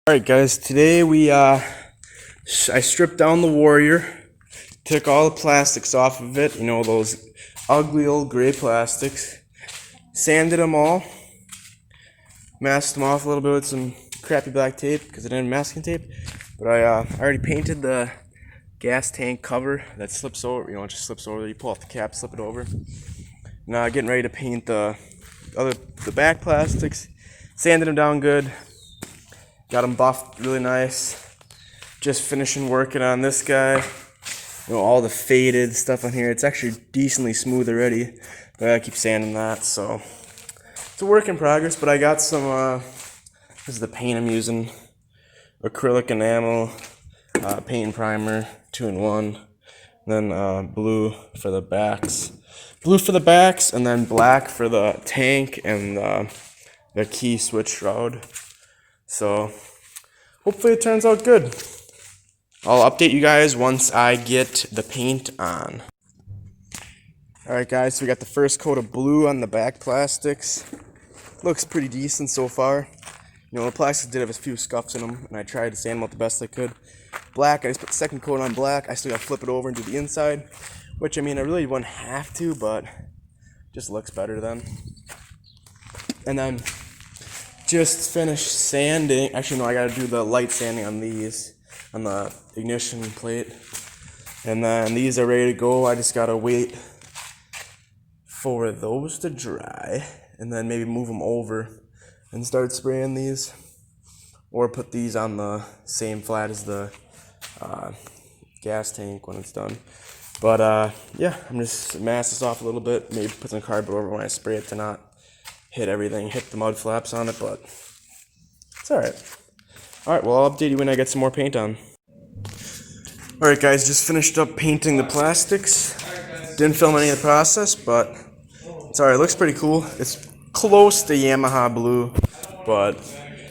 Alright guys, today I stripped down the Warrior, took all the plastics off of it, you know, those ugly old gray plastics, sanded them all, masked them off a little bit with some crappy black tape because I didn't have masking tape, but I already painted the gas tank cover that slips over, you know, it just slips over, you pull off the cap, slip it over. Now getting ready to paint the back plastics, sanded them down good. Got them buffed really nice. Just finishing working on this guy. You know, all the faded stuff on here. It's actually decently smooth already, but I keep sanding that, so it's a work in progress. But I got some, this is the paint I'm using. Acrylic enamel, paint and primer, 2-in-1. Then blue for the backs. Blue for the backs, and then black for the tank and the key switch shroud. So hopefully it turns out good. I'll update you guys once I get the paint on. Alright guys, so we got the first coat of blue on the back plastics. Looks pretty decent so far. You know, the plastics did have a few scuffs in them, and I tried to sand them out the best I could. Black, I just put the second coat on black. I still gotta flip it over and do the inside, which I mean I really wouldn't have to, but just looks better then. And then just finished sanding. Actually, no, I gotta do the light sanding on these, on the ignition plate. And then these are ready to go. I just gotta wait for those to dry, and then maybe move them over and start spraying these. Or put these on the same flat as the gas tank when it's done. But yeah, I'm just mask this off a little bit, maybe put some cardboard over when I spray it to not hit everything, hit the mud flaps on it, but it's alright. Alright, well, I'll update you when I get some more paint on. Alright guys, just finished up painting the plastics. Didn't film any of the process, but it's alright, it looks pretty cool. It's close to Yamaha blue, but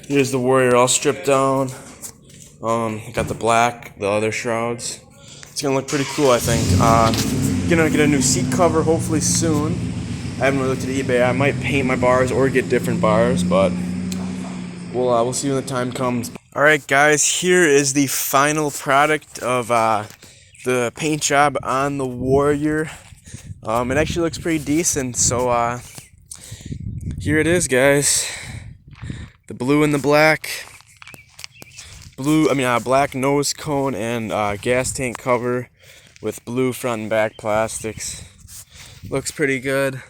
here's the Warrior all stripped down. Got the black, the other shrouds. It's gonna look pretty cool, I think. Gonna get a new seat cover hopefully soon. I haven't really looked at eBay. I might paint my bars or get different bars, but we'll see when the time comes. Alright guys, here is the final product of the paint job on the Warrior. It actually looks pretty decent, so here it is guys. The blue and the black. Black nose cone and gas tank cover with blue front and back plastics. Looks pretty good.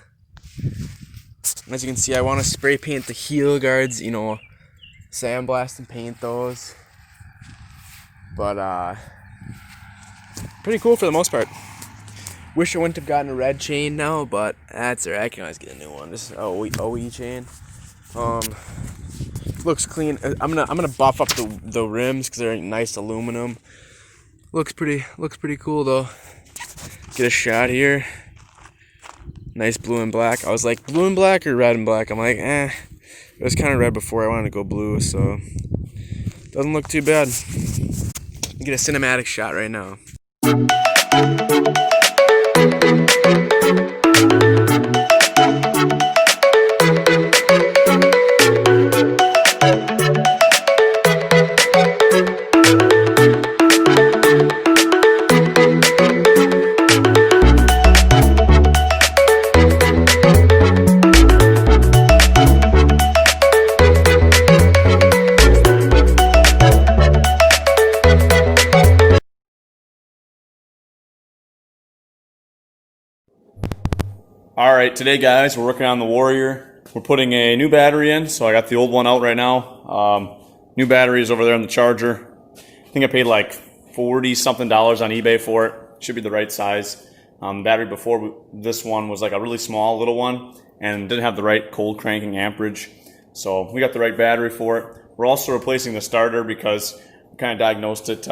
As you can see, I want to spray paint the heel guards, you know, sandblast and paint those. But pretty cool for the most part. Wish I wouldn't have gotten a red chain now, but that's alright. I can always get a new one. This is OE chain. Looks clean. I'm gonna buff up the rims because they're nice aluminum. Looks pretty cool though. Get a shot here. Nice blue and black. I was like, blue and black or red and black? I'm like, It was kind of red before. I wanted to go blue, so doesn't look too bad. Get a cinematic shot right now. Alright, today guys, we're working on the Warrior. We're putting a new battery in, so I got the old one out right now. New battery is over there on the charger. I think I paid like $40 something on eBay for it. Should be the right size. Battery before this one was like a really small little one and didn't have the right cold cranking amperage. So we got the right battery for it. We're also replacing the starter because we kind of diagnosed it.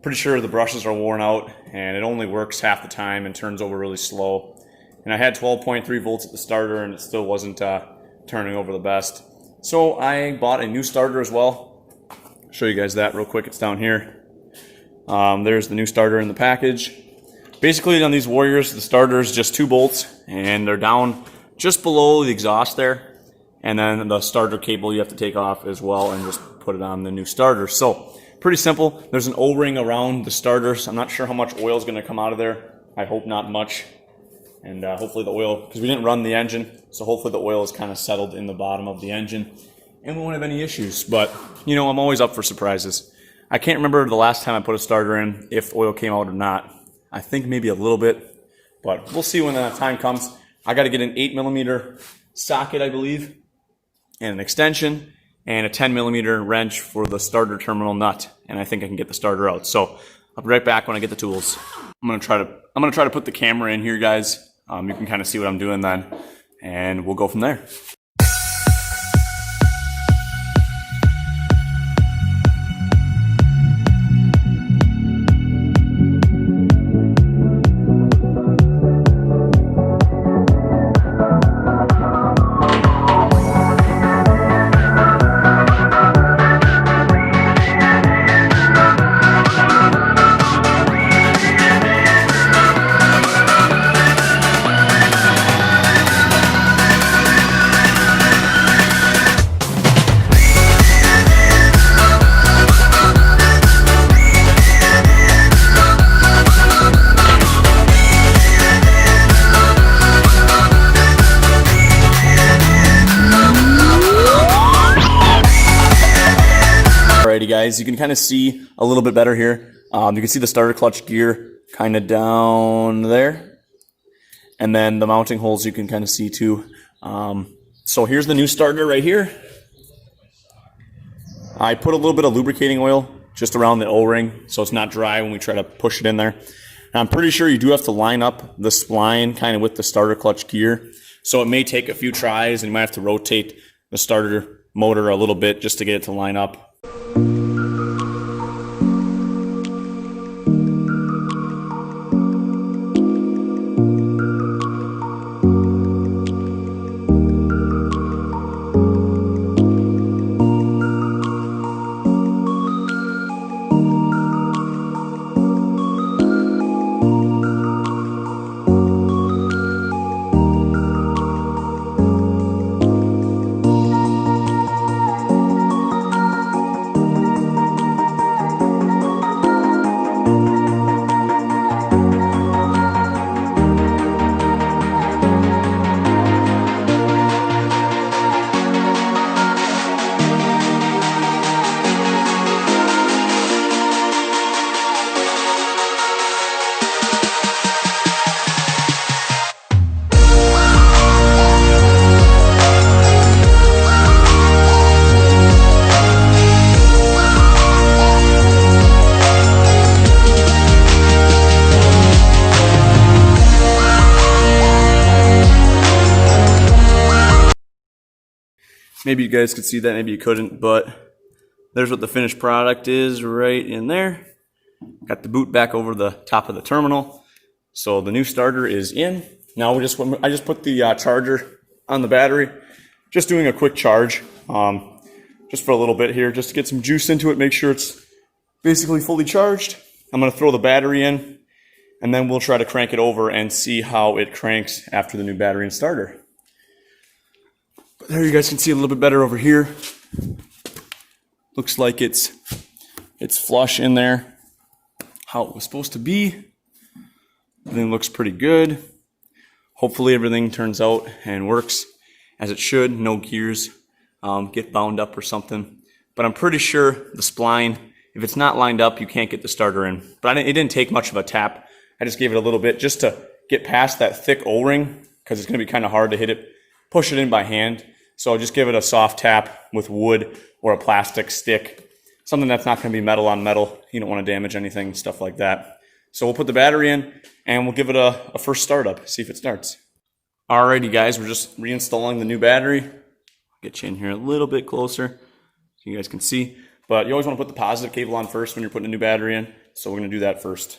Pretty sure the brushes are worn out and it only works half the time and turns over really slow. And I had 12.3 volts at the starter and it still wasn't turning over the best. So I bought a new starter as well. I'll show you guys that real quick. It's down here. There's the new starter in the package. Basically on these Warriors, the starter is just 2 bolts and they're down just below the exhaust there. And then the starter cable you have to take off as well and just put put it on the new starter. So pretty simple. There's an O-ring around the starter, so I'm not sure how much oil is going to come out of there. I hope not much. And hopefully the oil, because we didn't run the engine, so hopefully the oil is kind of settled in the bottom of the engine and we won't have any issues. But, you know, I'm always up for surprises. I can't remember the last time I put a starter in, if oil came out or not. I think maybe a little bit, but we'll see when that time comes. I got to get an 8mm socket, I believe, and an extension, and a 10mm wrench for the starter terminal nut, and I think I can get the starter out. So I'll be right back when I get the tools. I'm gonna try to put the camera in here, guys. You can kind of see what I'm doing then, and we'll go from there. Alrighty guys, you can kind of see a little bit better here. You can see the starter clutch gear kind of down there. And then the mounting holes you can kind of see too. So here's the new starter right here. I put a little bit of lubricating oil just around the O-ring so it's not dry when we try to push it in there. And I'm pretty sure you do have to line up the spline kind of with the starter clutch gear. So it may take a few tries and you might have to rotate the starter motor a little bit just to get it to line up. Maybe you guys could see that, maybe you couldn't, but there's what the finished product is right in there. Got the boot back over the top of the terminal. So the new starter is in. Now I just put the charger on the battery. Just doing a quick charge, just for a little bit here, just to get some juice into it, make sure it's basically fully charged. I'm gonna throw the battery in, and then we'll try to crank it over and see how it cranks after the new battery and starter. There you guys can see a little bit better over here. Looks like it's flush in there, how it was supposed to be. Everything looks pretty good. Hopefully everything turns out and works as it should. No gears get bound up or something. But I'm pretty sure the spline, if it's not lined up, you can't get the starter in. But it didn't take much of a tap. I just gave it a little bit just to get past that thick O-ring, because it's going to be kind of hard to hit it, push it in by hand. So just give it a soft tap with wood or a plastic stick, something that's not going to be metal on metal. You don't want to damage anything, stuff like that. So we'll put the battery in and we'll give it a first startup, see if it starts. Alrighty guys, we're just reinstalling the new battery. I'll get you in here a little bit closer so you guys can see. But you always want to put the positive cable on first when you're putting a new battery in. So we're going to do that first.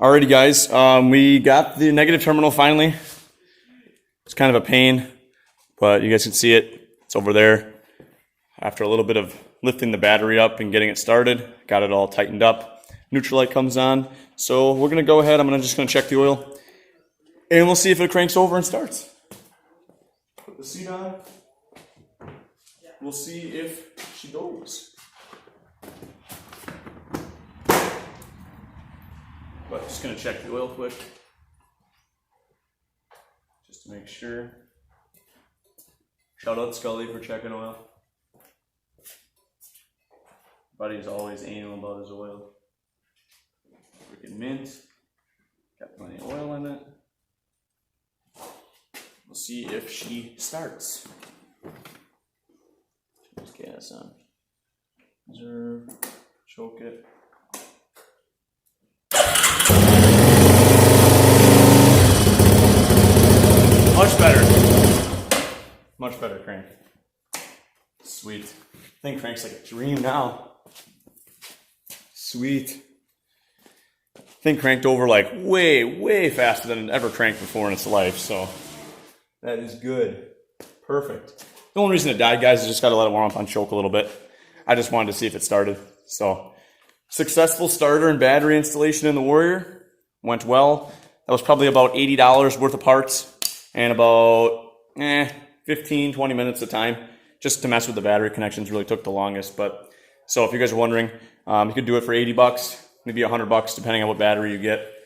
Alrighty guys, we got the negative terminal finally. It's kind of a pain, but you guys can see it. It's over there. After a little bit of lifting the battery up and getting it started, got it all tightened up. Neutral light comes on. So we're gonna go ahead, I'm just gonna check the oil, and we'll see if it cranks over and starts. Put the seat on. We'll see if she goes. But just gonna check the oil quick, just to make sure. Shout out Scully for checking oil. Buddy's always anal about his oil. Freaking mint. Got plenty of oil in it. We'll see if she starts. There's gas on. Reserve. Choke it. Much better. Much better crank. Sweet. Thing cranks like a dream now. Sweet. Thing cranked over like way faster than it ever cranked before in its life, so that is good. Perfect. The only reason it died, guys, is just got to let it warm up on choke a little bit. I just wanted to see if it started. So, successful starter and battery installation in the Warrior. Went well. That was probably about $80 worth of parts and about 15, 20 minutes of time. Just to mess with the battery connections really took the longest. But so if you guys are wondering, you could do it for $80, maybe $100 depending on what battery you get.